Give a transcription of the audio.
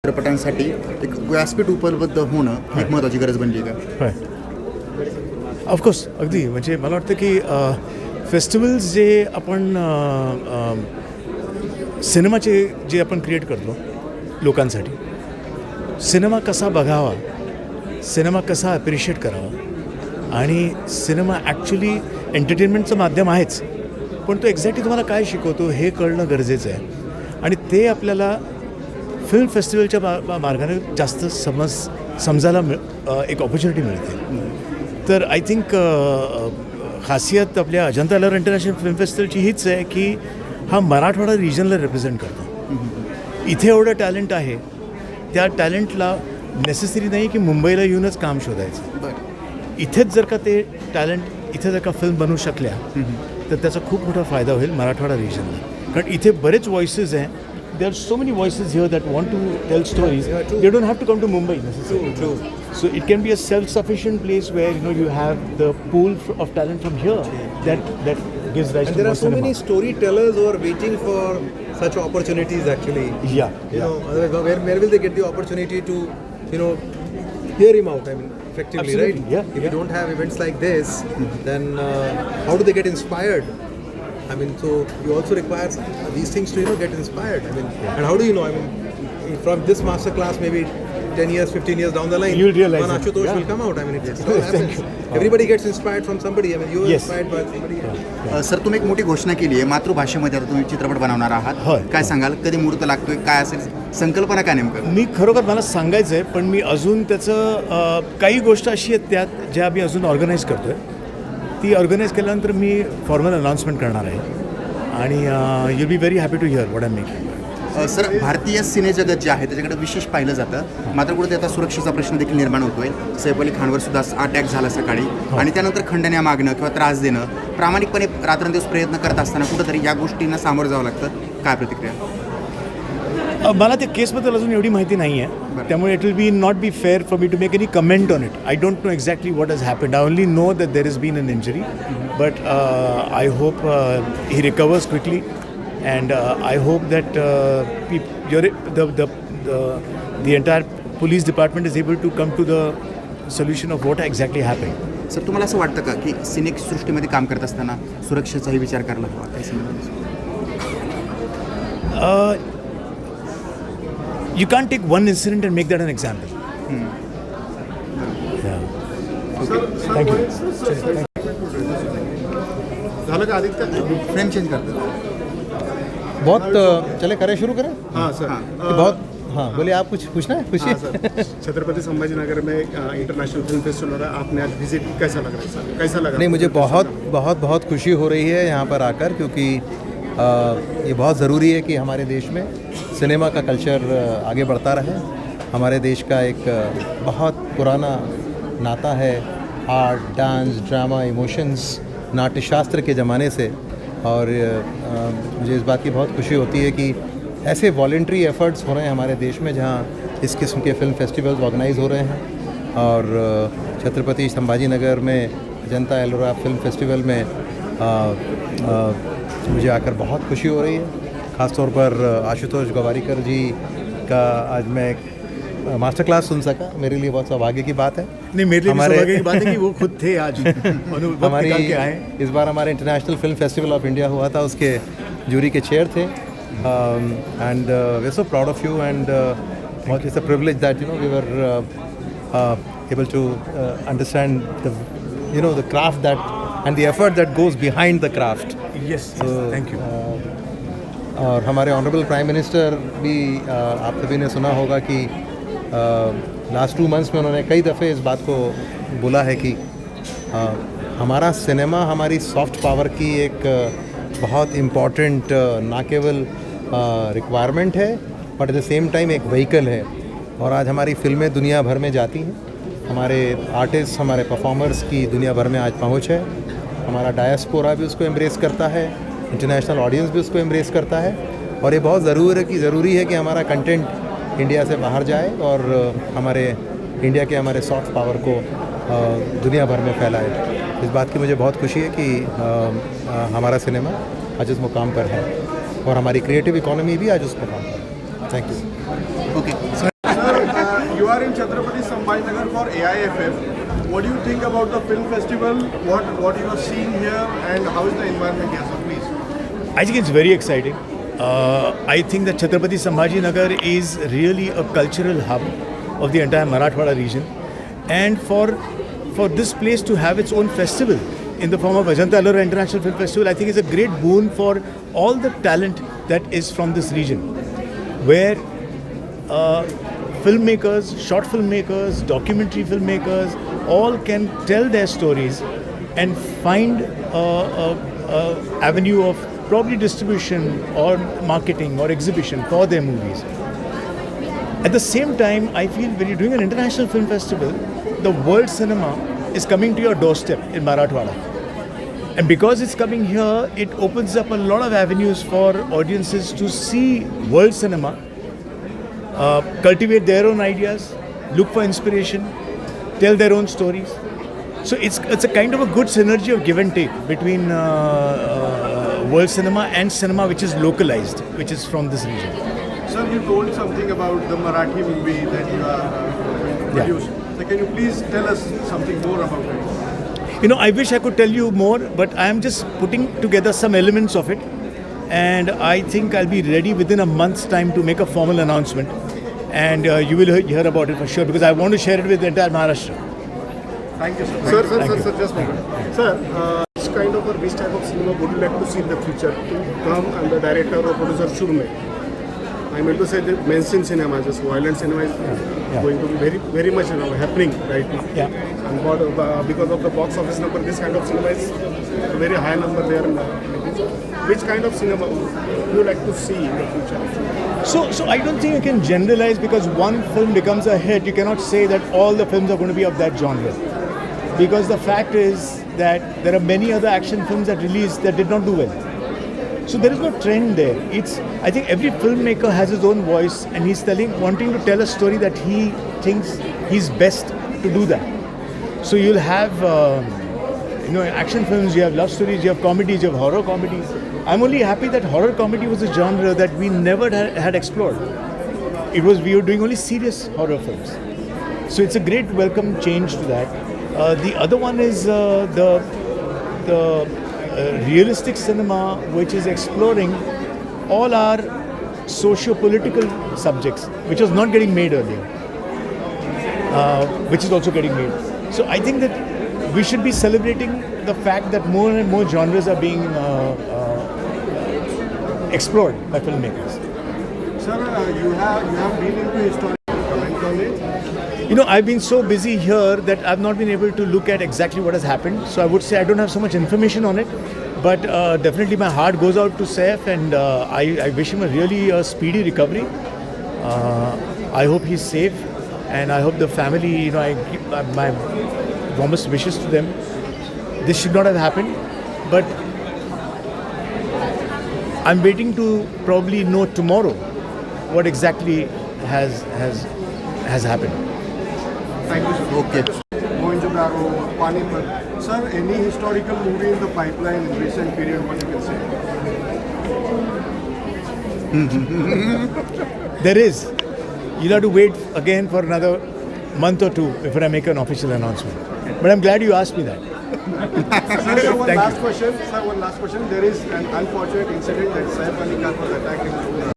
चित्रपटांसाठी एक व्यासपीठ उपलब्ध होणं एक महत्त्वाची गरज बनली का? होय, ऑफकोर्स अगदी. म्हणजे मला वाटतं की फेस्टिवल्स जे आपण सिनेमाचे जे आपण क्रिएट करतो लोकांसाठी, सिनेमा कसा बघावा, सिनेमा कसा ॲप्रिशिएट करावा, आणि सिनेमा ॲक्च्युली एंटरटेनमेंटचं माध्यम आहेच, पण तो एक्झॅक्टली तुम्हाला काय शिकवतो हे कळणं गरजेचं आहे. आणि ते आपल्याला फिल्म फेस्टिवलच्या मार्गाने जास्त समजायला एक ऑपॉर्च्युनिटी मिळते. तर आय थिंक खासियत आपल्या अजंता एलोरा इंटरनॅशनल फिल्म फेस्टिवलची हीच आहे की हा मराठवाडा रिजनला रिप्रेझेंट करतो. इथे एवढं टॅलेंट आहे, त्या टॅलेंटला नेसेसरी नाही की मुंबईला येऊनच काम शोधायचं. इथेच जर का ते टॅलेंट इथे जर का फिल्म बनवू शकल्या तर त्याचा खूप मोठा फायदा होईल मराठवाडा रिजनला. कारण इथे बरेच व्हॉइसेस आहे. There are so many voices here that want to tell stories. They don't have to come to Mumbai necessarily. True. So it can be a self-sufficient place where you have the pool of talent from here that gives rise to more cinema. And there are so many storytellers who are waiting for such opportunities actually. Yeah. Otherwise, where will they get the opportunity to hear him out? I mean, effectively, absolutely, right? Yeah. If you don't have events like this, then how do they get inspired? I mean, so you also require these things to get inspired. I mean, and how do you know? I mean, from this master class, maybe 10 years, 15 years down the line, you'll realize one Ashutosh will come out. I mean, it all happens. Everybody gets inspired from somebody. I mean, you are inspired by somebody else. Sir, तुम्ही एक मोठी घोषणा केली आहे, मातृभाषेमध्ये आता तुम्ही चित्रपट बनवणार आहात. काय सांगाल? कधी मुहूर्त लागतोय? काय असेल संकल्पना काय नेमकं? मी खरोखर मला सांगायचं आहे, पण मी अजून त्याचं काही गोष्ट अशी आहेत त्यात ज्या मी अजून ऑर्गनाईज करतो आहे. ती ऑर्गनाईज केल्यानंतर मी फॉर्मल अनाउन्समेंट करणार आहे आणि you'll be very happy to hear what I making. Sir, भारतीय सिनेजगत जे आहे त्याच्याकडे विशेष पाहिलं जातं, मात्र कुठे आता सुरक्षेचा प्रश्न देखील निर्माण होतोय. सैफ अली खानवर सुद्धा अटॅक झाला सकाळी आणि त्यानंतर खंडण्या मागणं किंवा त्रास देणं, प्रामाणिकपणे रात्रंदिवस प्रयत्न करत असताना कुठंतरी या गोष्टींना सामोरं जावं लागतं. काय प्रतिक्रिया? मला त्या केसबद्दल अजून एवढी माहिती नाही आहे, त्यामुळे it will be not be fair for me to make any comment on it. I don't know exactly what has happened. I only know that there is been an injury, but I hope he recovers quickly and I hope that the entire police department is able to come to the solution of what exactly happened. Sir, तुम्हाला असं वाटतं का की सिनेसृष्टीमध्ये काम करत असताना सुरक्षेचाही विचार करायला हवा? काय सांगाल? You can't take one incident and make that an example. Thank you. झालं का आदित्य? फ्रेम चेंज करतो. बहुत चले करें, शुरू करें. हाँ सर. बहुत हाँ, बोलिए, आप कुछ पूछना है? पूछिए. छत्रपति संभाजीनगर में इंटरनेशनल फिल्म फेस्टिवल हो रहा है, आपने आज विजिट, कैसा लग रहा है सर? कैसा लगा? नहीं, मुझे बहुत बहुत बहुत खुशी हो रही है यहाँ पर आकर, क्योंकि ये बहुत ज़रूरी है कि हमारे देश में सिनेमा का कल्चर आगे बढ़ता रहे. हमारे देश का एक बहुत पुराना नाता है art, dance, drama, emotions, Natyashastra के ज़माने से. और मुझे इस बात की बहुत खुशी होती है कि ऐसे वॉलेंट्री एफर्ट्स हो रहे हैं हमारे देश में जहाँ इस किस्म के फिल्म फेस्टिवल्स ऑर्गेनाइज हो रहे हैं. और छत्रपति संभाजीनगर में अजंता एलोरा फिल्म फेस्टिवल में मुझे आकर बहुत खुशी हो रही है. ख़ासतौर पर आशुतोष गवारीकर जी का आज मैं मास्टर क्लास सुन सका, मेरे लिए बहुत सौभाग्य की बात है. नहीं, मेरे लिए सौभाग्य की बात है कि वो खुद थे आज. हमारी इस बार हमारे international film festival of India हुआ था, उसके जूरी के चेयर थे. And we are so proud of you and it's a privilege that we were able to understand the craft that and the effort that goes behind the craft. Yes, thank you. और हमारे honourable prime minister भी आप सभी ने सुना होगा कि last 2 months में उन्होंने कई दफ़े इस बात को बोला है कि हमारा सिनेमा हमारी सॉफ्ट पावर की एक बहुत इम्पॉर्टेंट ना केवल रिक्वायरमेंट है, but at the same time एक व्हीकल है. और आज हमारी फिल्में दुनिया भर में जाती हैं, हमारे आर्टिस्ट, हमारे परफॉर्मर्स की दुनिया भर में आज पहुंच है. हमारा डायस्पोरा भी उसको एम्ब्रेस करता है, इंटरनेशनल ऑडियंस भी उसको एम्ब्रेस करता है. और ये बहुत ज़रूरी है कि हमारा कंटेंट इंडिया से बाहर जाए और हमारे इंडिया के हमारे सॉफ्ट पावर को दुनिया भर में फैलाए. इस बात की मुझे बहुत खुशी है कि हमारा सिनेमा आज उस मुकाम पर है और हमारी क्रिएटिव इकोनॉमी भी आज उस मुकाम पर है. Thank you. Okay. you are in Chhatrapati Sambhajinagar for AIFF. What do you think about the film festival? What you are seeing here, and how is the environment here? So please. I think it's very exciting. I think that Chhatrapati Sambhajinagar is really a cultural hub of the entire Marathwada region. And for this place to have its own festival in the form of Ajanta Ellora International Film Festival, I think is a great boon for all the talent that is from this region, where filmmakers, short filmmakers, documentary filmmakers, all can tell their stories and find a avenue of probably distribution or marketing or exhibition for their movies. At the same time, I feel when you're doing an international film festival, the world cinema is coming to your doorstep in Marathwada. And because it's coming here, it opens up a lot of avenues for audiences to see world cinema, cultivate their own ideas, look for inspiration, tell their own stories. So it's a kind of a good synergy of give and take between world cinema and cinema which is localized, which is from this region. Sir, you told something about the Marathi movie that you are going to produce. So can you please tell us something more about it? You know, I wish I could tell you more, but I am just putting together some elements of it. And I think I'll be ready within a month's time to make a formal announcement. And you will hear about it for sure, because I want to share it with the entire Maharashtra. Thank you, sir. Sir, just a minute. Sir, which kind of or which type of cinema would you like to see in the future to come and the director or producer should make? I meant to say the mainstream cinema, just violent cinema is going to be very much happening right now. Yeah. And because of the box office number, this kind of cinema is a very high number there. Which kind of cinema would you like to see in the future? So I don't think you can generalize because one film becomes a hit. You cannot say that all the films are going to be of that genre. Because the fact is that there are many other action films that released that did not do well. So there is no trend there. I think every filmmaker has his own voice and he's wanting to tell a story that he thinks he's best to do that. So you'll have action films, you have love stories, you have comedies, you have horror comedies. I'm only happy that horror comedy was a genre that we never had explored. We were doing only serious horror films. So it's a great welcome change to that. The other one is the realistic cinema, which is exploring all our socio-political subjects, which was not getting made earlier, which is also getting made. So I think that we should be celebrating the fact that more and more genres are being explored by filmmakers. Sir, you have been into historical comment on it. You know, I've been so busy here that I've not been able to look at exactly what has happened. So I would say I don't have so much information on it. But definitely my heart goes out to Saif, and I wish him a really speedy recovery. I hope he's safe, and I hope the family, I give my warmest wishes to them. This should not have happened, but I'm waiting to probably know tomorrow what exactly has happened. Thank you, sir. Okay. Mohenjo-daro, Panipat. Sir, any historical movie in the pipeline in recent period, what you can say? There is. You'll have to wait again for another month or two before I make an official announcement. But I'm glad you asked me that. Sir, one Thank last you. question. Sir, one last question. There is an unfortunate incident that Saif Ali Khan was attacked in